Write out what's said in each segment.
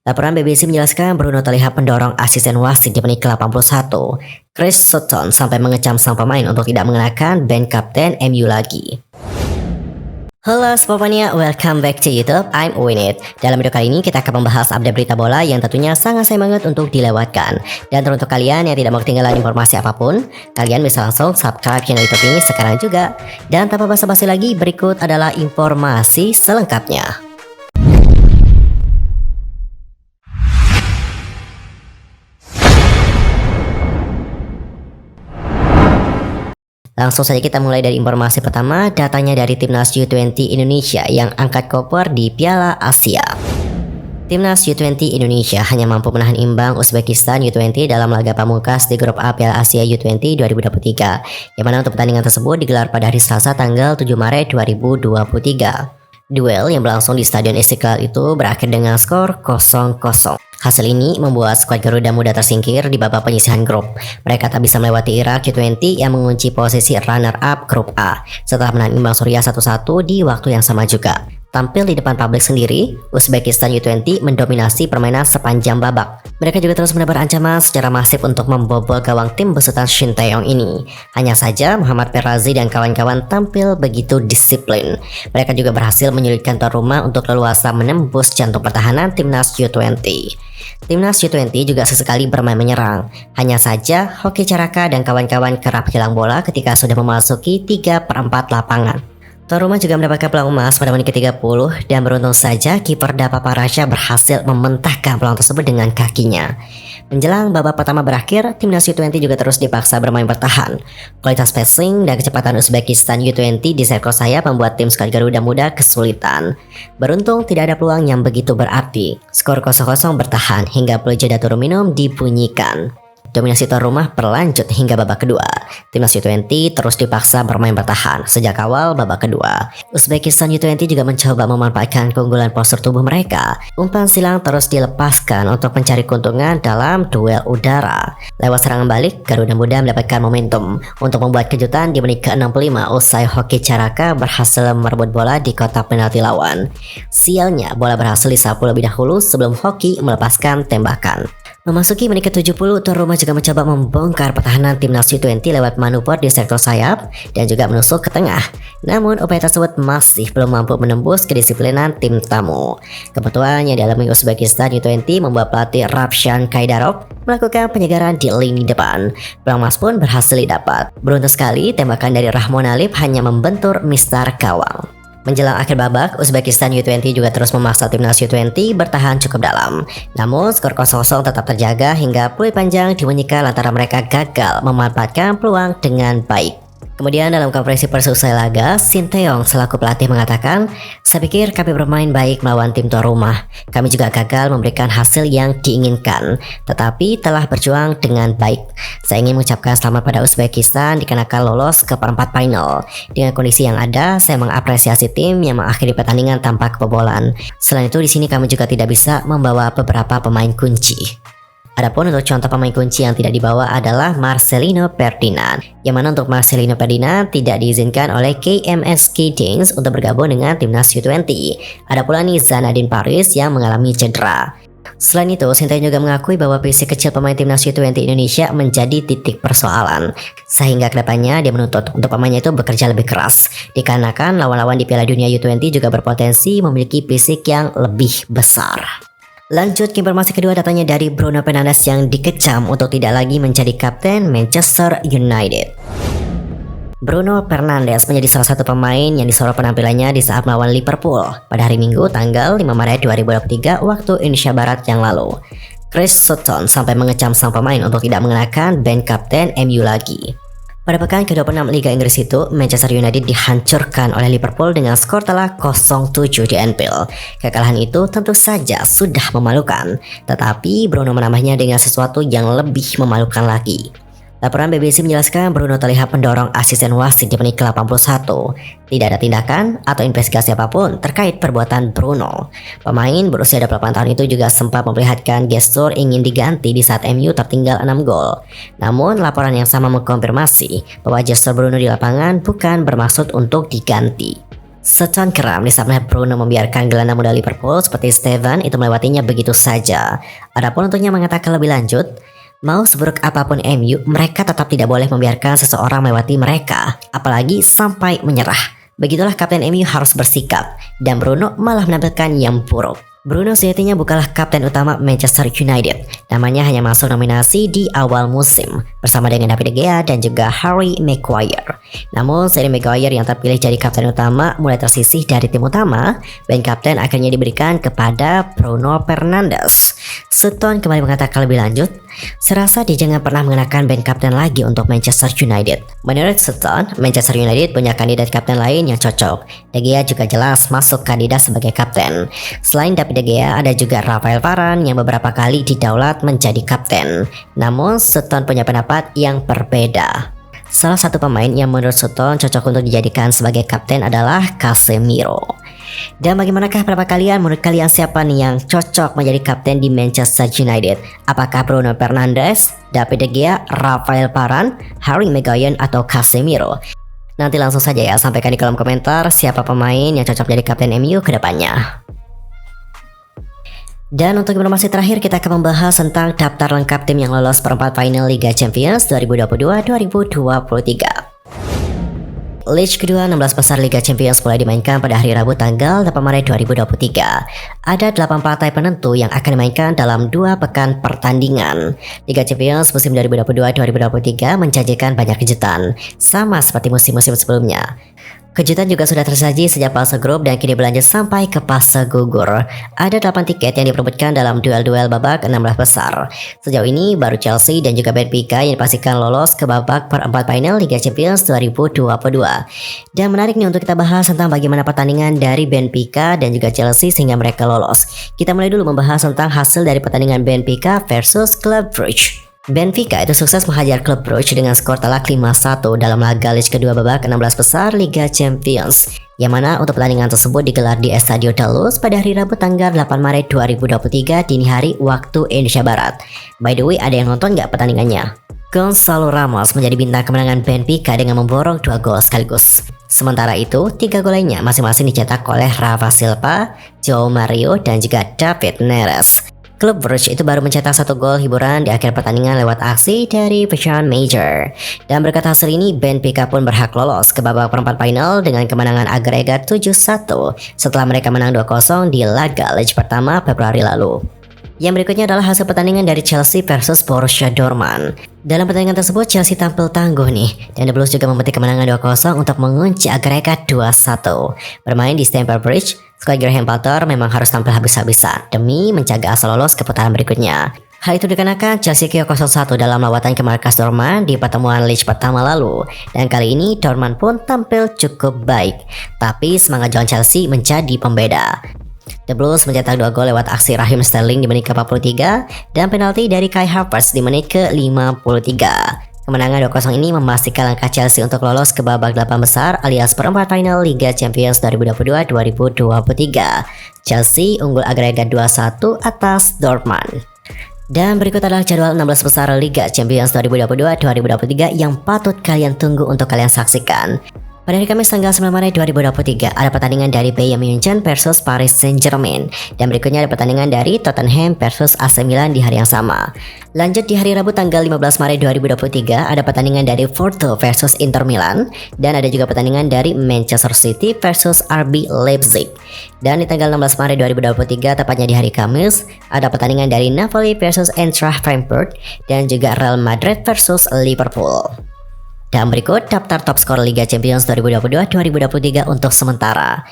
Laporan BBC menjelaskan Bruno terlihat mendorong asisten wasit di menit ke-81. Chris Sutton sampai mengecam sang pemain untuk tidak mengenakan band kapten MU lagi. Halo Sportmania, welcome back to YouTube, I'm Winit. Dalam video kali ini kita akan membahas update berita bola yang tentunya sangat sayang banget untuk dilewatkan. Dan untuk kalian yang tidak mau ketinggalan informasi apapun, kalian bisa langsung subscribe channel YouTube ini sekarang juga. Dan tanpa basa-basi lagi, berikut adalah informasi selengkapnya. Langsung saja kita mulai dari informasi pertama, datanya dari Timnas U20 Indonesia yang angkat koper di Piala Asia. Timnas U20 Indonesia hanya mampu menahan imbang Uzbekistan U20 dalam laga pamungkas di grup A Piala Asia U20 2023, yang mana untuk pertandingan tersebut digelar pada hari Selasa tanggal 7 Maret 2023. Duel yang berlangsung di Stadion Istiqlal itu berakhir dengan skor 0-0. Hasil ini membuat skuad Garuda Muda tersingkir di babak penyisihan grup. Mereka tak bisa melewati Irak U20 yang mengunci posisi runner-up grup A setelah menang imbang Suriah 1-1 di waktu yang sama juga. Tampil di depan publik sendiri, Uzbekistan U20 mendominasi permainan sepanjang babak. Mereka juga terus menebar ancaman secara masif untuk membobol gawang tim besutan Shin Tae-yong ini. Hanya saja Muhammad Ferrazi dan kawan-kawan tampil begitu disiplin. Mereka juga berhasil menyulitkan tuan rumah untuk leluasa menembus jantung pertahanan Timnas U20. Timnas U20 juga sesekali bermain menyerang. Hanya saja Hoki Caraka dan kawan-kawan kerap hilang bola ketika sudah memasuki 3/4 lapangan. Tuan rumah juga mendapatkan peluang emas pada menit ke-30 dan beruntung saja kiper Dapa Parasha berhasil mementahkan peluang tersebut dengan kakinya. Menjelang babak pertama berakhir, Timnas U20 juga terus dipaksa bermain bertahan. Kualitas passing dan kecepatan Uzbekistan U20 di sektor sayap membuat tim skuad Garuda Muda kesulitan. Beruntung tidak ada peluang yang begitu berarti. Skor 0-0 bertahan hingga peluit jeda turun minum dibunyikan. Dominasi tuan rumah berlanjut hingga babak kedua. Timnas U20 terus dipaksa bermain bertahan sejak awal babak kedua. Uzbekistan U20 juga mencoba memanfaatkan keunggulan postur tubuh mereka. Umpan silang terus dilepaskan untuk mencari keuntungan dalam duel udara. Lewat serangan balik, Garuda Muda mendapatkan momentum untuk membuat kejutan di menit ke-65 usai Hoki Caraka berhasil merebut bola di kotak penalti lawan. Sialnya, bola berhasil disapu lebih dahulu sebelum Hoki melepaskan tembakan. Memasuki menit ke-70, tuan rumah juga mencoba membongkar pertahanan Timnas U20 lewat manuver di sektor sayap dan juga menusuk ke tengah. Namun upaya tersebut masih belum mampu menembus kedisiplinan tim tamu. Kebutuhan yang dialami Uzbekistan U20 membuat pelatih Ravshan Kaidarov melakukan penyegaran di lini depan. Peluang emas pun berhasil didapat. Beruntung sekali tembakan dari Rahmon Alip hanya membentur mistar gawang. Menjelang akhir babak, Uzbekistan U20 juga terus memaksa Timnas U20 bertahan cukup dalam. Namun skor 0-0 tetap terjaga hingga peluit panjang dibunyikan lantaran mereka gagal memanfaatkan peluang dengan baik. Kemudian dalam konferensi pers usai laga, Shin Tae-yong selaku pelatih mengatakan, "Saya pikir kami bermain baik melawan tim tuan rumah. Kami juga gagal memberikan hasil yang diinginkan, tetapi telah berjuang dengan baik. Saya ingin mengucapkan selamat pada Uzbekistan dikarenakan lolos ke perempat final. Dengan kondisi yang ada, saya mengapresiasi tim yang mengakhiri pertandingan tanpa kebobolan. Selain itu di sini kami juga tidak bisa membawa beberapa pemain kunci." Adapun untuk contoh pemain kunci yang tidak dibawa adalah Marcelino Ferdinand, yang mana untuk Marcelino Ferdinand tidak diizinkan oleh KMSK Dings untuk bergabung dengan Timnas U20. Ada pula nih Zanadin Paris yang mengalami cedera. Selain itu, Shin Tae-yong juga mengakui bahwa fisik kecil pemain Timnas U20 Indonesia menjadi titik persoalan. Sehingga kedepannya dia menuntut untuk pemainnya itu bekerja lebih keras, dikarenakan lawan-lawan di Piala Dunia U20 juga berpotensi memiliki fisik yang lebih besar. Lanjut ke informasi kedua, datanya dari Bruno Fernandes yang dikecam untuk tidak lagi menjadi kapten Manchester United. Bruno Fernandes menjadi salah satu pemain yang disorot penampilannya di saat melawan Liverpool pada hari Minggu tanggal 5 Maret 2023 waktu Indonesia Barat yang lalu. Chris Sutton sampai mengecam sang pemain untuk tidak mengenakan band kapten MU lagi. Pada pekan ke-26 Liga Inggris itu, Manchester United dihancurkan oleh Liverpool dengan skor telak 0-7 di Anfield. Kekalahan itu tentu saja sudah memalukan, tetapi Bruno menambahnya dengan sesuatu yang lebih memalukan lagi. Laporan BBC menjelaskan Bruno terlihat mendorong asisten wasit di menit ke-81. Tidak ada tindakan atau investigasi apapun terkait perbuatan Bruno. Pemain berusia 28 tahun itu juga sempat memperlihatkan gestur ingin diganti di saat MU tertinggal 6 gol. Namun laporan yang sama mengkonfirmasi bahwa gestur Bruno di lapangan bukan bermaksud untuk diganti. Sutton geram di saat melihat Bruno membiarkan gelandang muda Liverpool seperti Steven itu melewatinya begitu saja. Adapun untuknya mengatakan lebih lanjut, mau seburuk apapun MU, mereka tetap tidak boleh membiarkan seseorang melewati mereka, apalagi sampai menyerah. Begitulah kapten MU harus bersikap, dan Bruno malah menampilkan yang buruk. Bruno sejatinya bukanlah kapten utama Manchester United. Namanya hanya masuk nominasi di awal musim bersama dengan David De Gea dan juga Harry Maguire. Namun seiring Maguire yang terpilih jadi kapten utama mulai tersisih dari tim utama, band kapten akhirnya diberikan kepada Bruno Fernandes. Sutton kembali mengatakan lebih lanjut, serasa dia jangan pernah mengenakan band kapten lagi untuk Manchester United. Menurut Sutton, Manchester United punya kandidat kapten lain yang cocok. De Gea juga jelas masuk kandidat sebagai kapten. Selain David De Gea, ada juga Rafael Varane yang beberapa kali didaulat menjadi kapten. Namun Sutton punya pendapat yang berbeda. Salah satu pemain yang menurut Sutton cocok untuk dijadikan sebagai kapten adalah Casemiro. Dan bagaimanakah pendapat kalian? Menurut kalian siapa nih yang cocok menjadi kapten di Manchester United? Apakah Bruno Fernandes, David De Gea, Rafael Varane, Harry Maguire atau Casemiro? Nanti langsung saja ya sampaikan di kolom komentar siapa pemain yang cocok menjadi kapten MU ke depannya. Dan untuk informasi terakhir kita akan membahas tentang daftar lengkap tim yang lolos perempat final Liga Champions 2022-2023. Leg kedua 16 besar Liga Champions mulai dimainkan pada hari Rabu tanggal 8 Maret 2023. Ada 8 partai penentu yang akan dimainkan dalam 2 pekan pertandingan. Liga Champions musim 2022-2023 menjanjikan banyak kejutan, sama seperti musim-musim sebelumnya. Kejutan juga sudah tersaji sejak fase grup dan kini berlanjut sampai ke fase gugur. Ada 8 tiket yang diperebutkan dalam duel-duel babak 16 besar. Sejauh ini baru Chelsea dan juga Benfica yang dipastikan lolos ke babak perempat final Liga Champions 2022. Dan menarik nih untuk kita bahas tentang bagaimana pertandingan dari Benfica dan juga Chelsea sehingga mereka lolos. Kita mulai dulu membahas tentang hasil dari pertandingan Benfica versus Club Brugge. Benfica itu sukses menghajar Club Brugge dengan skor telak 5-1 dalam laga leg kedua babak 16 besar Liga Champions, yang mana untuk pertandingan tersebut digelar di Estadio da Luz pada hari Rabu tanggal 8 Maret 2023 dini hari waktu Indonesia Barat. By the way, ada yang nonton nggak pertandingannya? Gonzalo Ramos menjadi bintang kemenangan Benfica dengan memborong 2 gol sekaligus. Sementara itu, 3 gol lainnya masing-masing dicetak oleh Rafa Silva, João Mario, dan juga David Neres. Club Brugge itu baru mencetak 1 gol hiburan di akhir pertandingan lewat aksi dari Sean Major. Dan berkat hasil ini, Benfica pun berhak lolos ke babak perempat final dengan kemenangan agregat 7-1 setelah mereka menang 2-0 di laga leg pertama Februari lalu. Yang berikutnya adalah hasil pertandingan dari Chelsea versus Borussia Dortmund. Dalam pertandingan tersebut Chelsea tampil tangguh nih, dan The Blues juga memetik kemenangan 2-0 untuk mengunci agregat 2-1. Bermain di Stamford Bridge, skuad Graham Potter memang harus tampil habis-habisan demi menjaga asal lolos ke putaran berikutnya. Hal itu dikarenakan Chelsea KO 0-1 dalam lawatan ke markas Dortmund di pertemuan League pertama lalu. Dan kali ini Dortmund pun tampil cukup baik, tapi semangat John Chelsea menjadi pembeda. The Blues mencetak 2 gol lewat aksi Raheem Sterling di menit ke-43 dan penalti dari Kai Havertz di menit ke-53. Kemenangan 2-0 ini memastikan langkah Chelsea untuk lolos ke babak 8 besar alias perempat final Liga Champions 2022-2023. Chelsea unggul agregat 2-1 atas Dortmund. Dan berikut adalah jadwal 16 besar Liga Champions 2022-2023 yang patut kalian tunggu untuk kalian saksikan. Pada hari Kamis tanggal 9 Maret 2023 ada pertandingan dari Bayern Munchen versus Paris Saint-Germain, dan berikutnya ada pertandingan dari Tottenham versus AC Milan di hari yang sama. Lanjut di hari Rabu tanggal 15 Maret 2023 ada pertandingan dari Porto versus Inter Milan, dan ada juga pertandingan dari Manchester City versus RB Leipzig. Dan di tanggal 16 Maret 2023 tepatnya di hari Kamis ada pertandingan dari Napoli versus Eintracht Frankfurt dan juga Real Madrid versus Liverpool. Dan berikut daftar top skor Liga Champions 2022-2023 untuk sementara.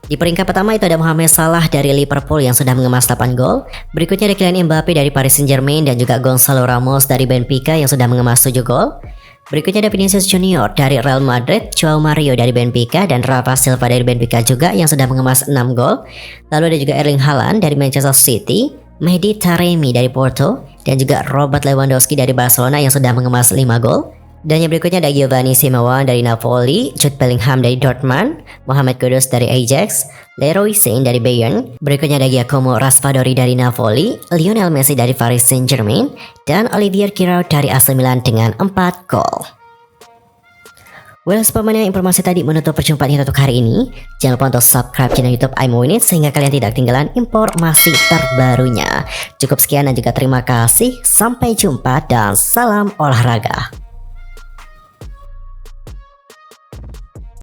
Di peringkat pertama itu ada Mohamed Salah dari Liverpool yang sudah mengemas 8 gol. Berikutnya ada Kylian Mbappe dari Paris Saint-Germain dan juga Gonzalo Ramos dari Benfica yang sudah mengemas 7 gol. Berikutnya ada Vinicius Junior dari Real Madrid, João Mario dari Benfica, dan Rafa Silva dari Benfica juga yang sudah mengemas 6 gol. Lalu ada juga Erling Haaland dari Manchester City, Mehdi Taremi dari Porto, dan juga Robert Lewandowski dari Barcelona yang sudah mengemas 5 gol. Dan yang berikutnya ada Giovanni Simeone dari Napoli, Jude Bellingham dari Dortmund, Mohamed Kudus dari Ajax, Leroy Sane dari Bayern. Berikutnya ada Giacomo Raspadori dari Napoli, Lionel Messi dari Paris Saint-Germain, dan Olivier Giroud dari AC Milan dengan 4 gol. Well, sebagaimana informasi tadi menutup perjumpaan kita untuk hari ini. Jangan lupa untuk subscribe channel YouTube iMoWinIt sehingga kalian tidak ketinggalan informasi terbarunya. Cukup sekian dan juga terima kasih. Sampai jumpa dan salam olahraga.